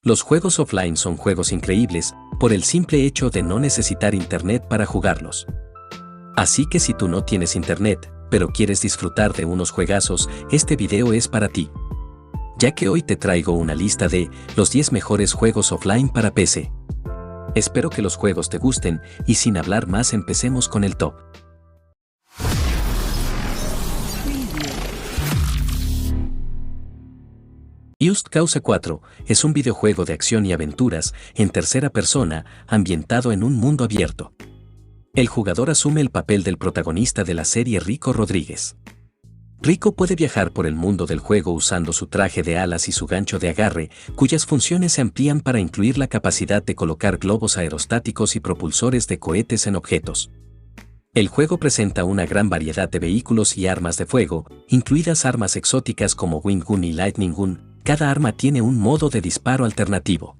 Los juegos offline son juegos increíbles por el simple hecho de no necesitar internet para jugarlos. Así que si tú no tienes internet, pero quieres disfrutar de unos juegazos, este video es para ti. Ya que hoy te traigo una lista de los 10 mejores juegos offline para PC. Espero que los juegos te gusten y sin hablar más empecemos con el top. Just Cause 4 es un videojuego de acción y aventuras en tercera persona ambientado en un mundo abierto. El jugador asume el papel del protagonista de la serie Rico Rodríguez. Rico puede viajar por el mundo del juego usando su traje de alas y su gancho de agarre, cuyas funciones se amplían para incluir la capacidad de colocar globos aerostáticos y propulsores de cohetes en objetos. El juego presenta una gran variedad de vehículos y armas de fuego, incluidas armas exóticas como Wind Gun y Lightning Gun. Cada arma tiene un modo de disparo alternativo.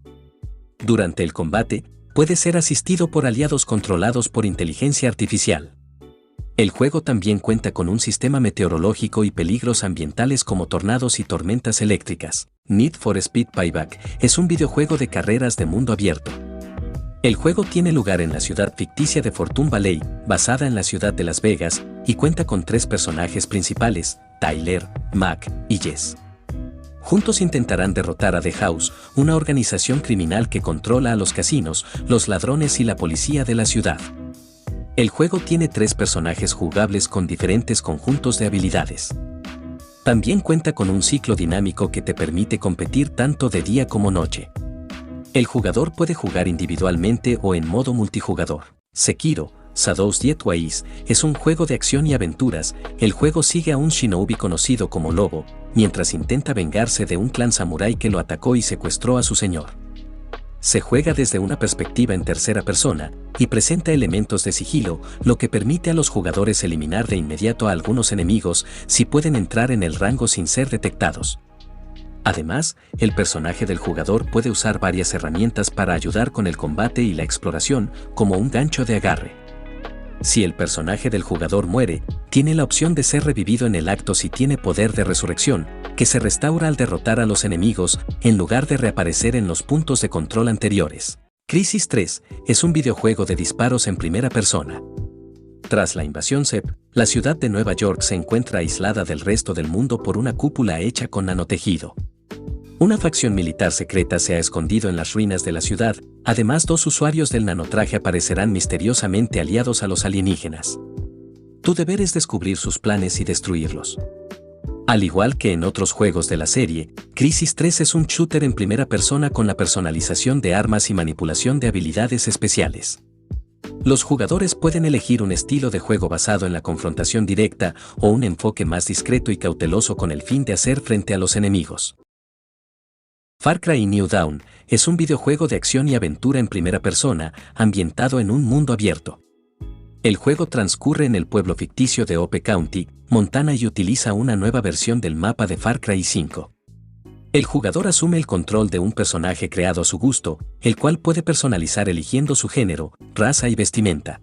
Durante el combate, puede ser asistido por aliados controlados por inteligencia artificial. El juego también cuenta con un sistema meteorológico y peligros ambientales como tornados y tormentas eléctricas. Need for Speed Payback es un videojuego de carreras de mundo abierto. El juego tiene lugar en la ciudad ficticia de Fortune Valley, basada en la ciudad de Las Vegas, y cuenta con 3 personajes principales, Tyler, Mac y Jess. Juntos intentarán derrotar a The House, una organización criminal que controla a los casinos, los ladrones y la policía de la ciudad. El juego tiene 3 personajes jugables con diferentes conjuntos de habilidades. También cuenta con un ciclo dinámico que te permite competir tanto de día como noche. El jugador puede jugar individualmente o en modo multijugador. Sekiro: Shadows Die Twice es un juego de acción y aventuras. El juego sigue a un shinobi conocido como Lobo, mientras intenta vengarse de un clan samurái que lo atacó y secuestró a su señor. Se juega desde una perspectiva en tercera persona, y presenta elementos de sigilo, lo que permite a los jugadores eliminar de inmediato a algunos enemigos si pueden entrar en el rango sin ser detectados. Además, el personaje del jugador puede usar varias herramientas para ayudar con el combate y la exploración, como un gancho de agarre. Si el personaje del jugador muere, tiene la opción de ser revivido en el acto si tiene poder de resurrección, que se restaura al derrotar a los enemigos, en lugar de reaparecer en los puntos de control anteriores. Crysis 3 es un videojuego de disparos en primera persona. Tras la invasión ZEP, la ciudad de Nueva York se encuentra aislada del resto del mundo por una cúpula hecha con nanotejido. Una facción militar secreta se ha escondido en las ruinas de la ciudad. Además, 2 usuarios del nanotraje aparecerán misteriosamente aliados a los alienígenas. Tu deber es descubrir sus planes y destruirlos. Al igual que en otros juegos de la serie, Crysis 3 es un shooter en primera persona con la personalización de armas y manipulación de habilidades especiales. Los jugadores pueden elegir un estilo de juego basado en la confrontación directa o un enfoque más discreto y cauteloso con el fin de hacer frente a los enemigos. Far Cry New Dawn es un videojuego de acción y aventura en primera persona, ambientado en un mundo abierto. El juego transcurre en el pueblo ficticio de Hope County, Montana y utiliza una nueva versión del mapa de Far Cry 5. El jugador asume el control de un personaje creado a su gusto, el cual puede personalizar eligiendo su género, raza y vestimenta.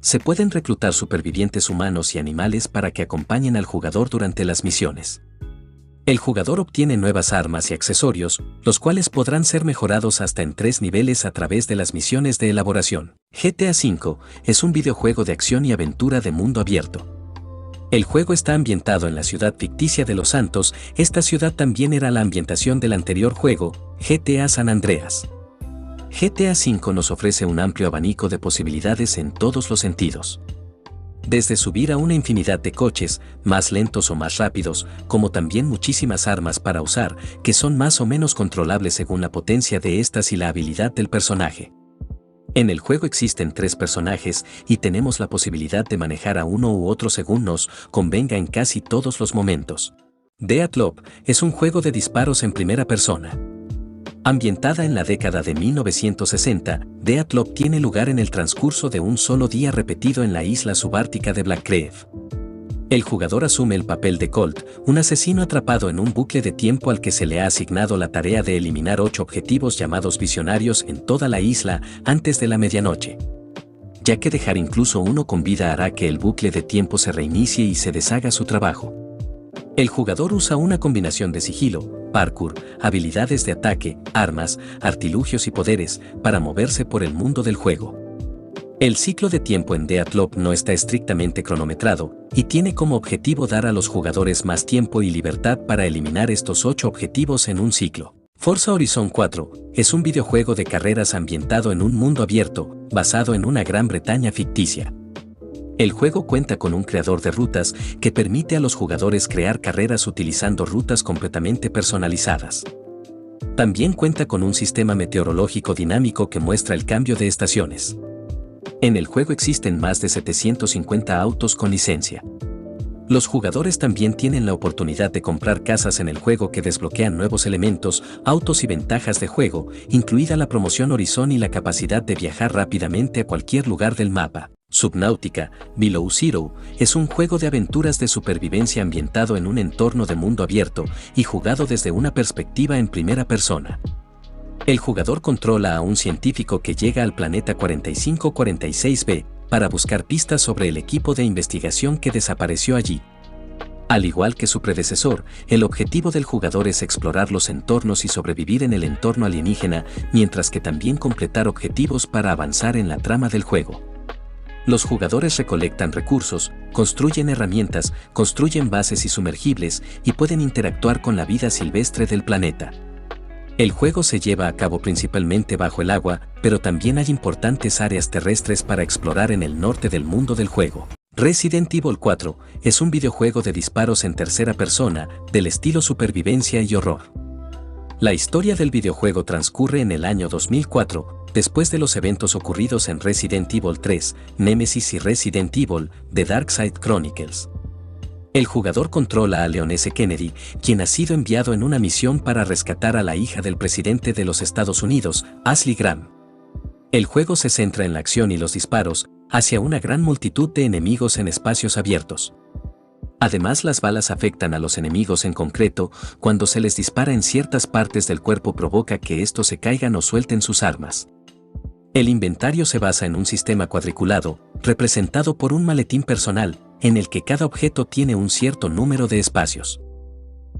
Se pueden reclutar supervivientes humanos y animales para que acompañen al jugador durante las misiones. El jugador obtiene nuevas armas y accesorios, los cuales podrán ser mejorados hasta en 3 niveles a través de las misiones de elaboración. GTA V es un videojuego de acción y aventura de mundo abierto. El juego está ambientado en la ciudad ficticia de Los Santos. Esta ciudad también era la ambientación del anterior juego, GTA San Andreas. GTA V nos ofrece un amplio abanico de posibilidades en todos los sentidos. Desde subir a una infinidad de coches, más lentos o más rápidos, como también muchísimas armas para usar, que son más o menos controlables según la potencia de estas y la habilidad del personaje. En el juego existen 3 personajes y tenemos la posibilidad de manejar a uno u otro según nos convenga en casi todos los momentos. Deathloop es un juego de disparos en primera persona. Ambientada en la década de 1960, Deathloop tiene lugar en el transcurso de un solo día repetido en la isla subártica de Black Cave. El jugador asume el papel de Colt, un asesino atrapado en un bucle de tiempo al que se le ha asignado la tarea de eliminar 8 objetivos llamados visionarios en toda la isla antes de la medianoche. Ya que dejar incluso uno con vida hará que el bucle de tiempo se reinicie y se deshaga su trabajo. El jugador usa una combinación de sigilo, parkour, habilidades de ataque, armas, artilugios y poderes para moverse por el mundo del juego. El ciclo de tiempo en Deathloop no está estrictamente cronometrado y tiene como objetivo dar a los jugadores más tiempo y libertad para eliminar estos 8 objetivos en un ciclo. Forza Horizon 4 es un videojuego de carreras ambientado en un mundo abierto, basado en una Gran Bretaña ficticia. El juego cuenta con un creador de rutas que permite a los jugadores crear carreras utilizando rutas completamente personalizadas. También cuenta con un sistema meteorológico dinámico que muestra el cambio de estaciones. En el juego existen más de 750 autos con licencia. Los jugadores también tienen la oportunidad de comprar casas en el juego que desbloquean nuevos elementos, autos y ventajas de juego, incluida la promoción Horizon y la capacidad de viajar rápidamente a cualquier lugar del mapa. Subnautica, Below Zero, es un juego de aventuras de supervivencia ambientado en un entorno de mundo abierto y jugado desde una perspectiva en primera persona. El jugador controla a un científico que llega al planeta 4546b para buscar pistas sobre el equipo de investigación que desapareció allí. Al igual que su predecesor, el objetivo del jugador es explorar los entornos y sobrevivir en el entorno alienígena, mientras que también completar objetivos para avanzar en la trama del juego. Los jugadores recolectan recursos, construyen herramientas, construyen bases y sumergibles y pueden interactuar con la vida silvestre del planeta. El juego se lleva a cabo principalmente bajo el agua, pero también hay importantes áreas terrestres para explorar en el norte del mundo del juego. Resident Evil 4 es un videojuego de disparos en tercera persona, del estilo supervivencia y horror. La historia del videojuego transcurre en el año 2004, después de los eventos ocurridos en Resident Evil 3, Nemesis y Resident Evil, The Dark Side Chronicles. El jugador controla a Leon S. Kennedy, quien ha sido enviado en una misión para rescatar a la hija del presidente de los Estados Unidos, Ashley Graham. El juego se centra en la acción y los disparos, hacia una gran multitud de enemigos en espacios abiertos. Además, las balas afectan a los enemigos en concreto, cuando se les dispara en ciertas partes del cuerpo provoca que estos se caigan o suelten sus armas. El inventario se basa en un sistema cuadriculado, representado por un maletín personal, en el que cada objeto tiene un cierto número de espacios.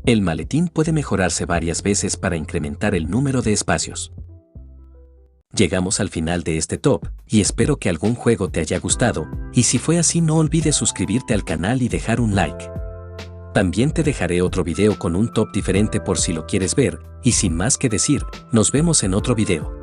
El maletín puede mejorarse varias veces para incrementar el número de espacios. Llegamos al final de este top, y espero que algún juego te haya gustado, y si fue así no olvides suscribirte al canal y dejar un like. También te dejaré otro video con un top diferente por si lo quieres ver, y sin más que decir, nos vemos en otro video.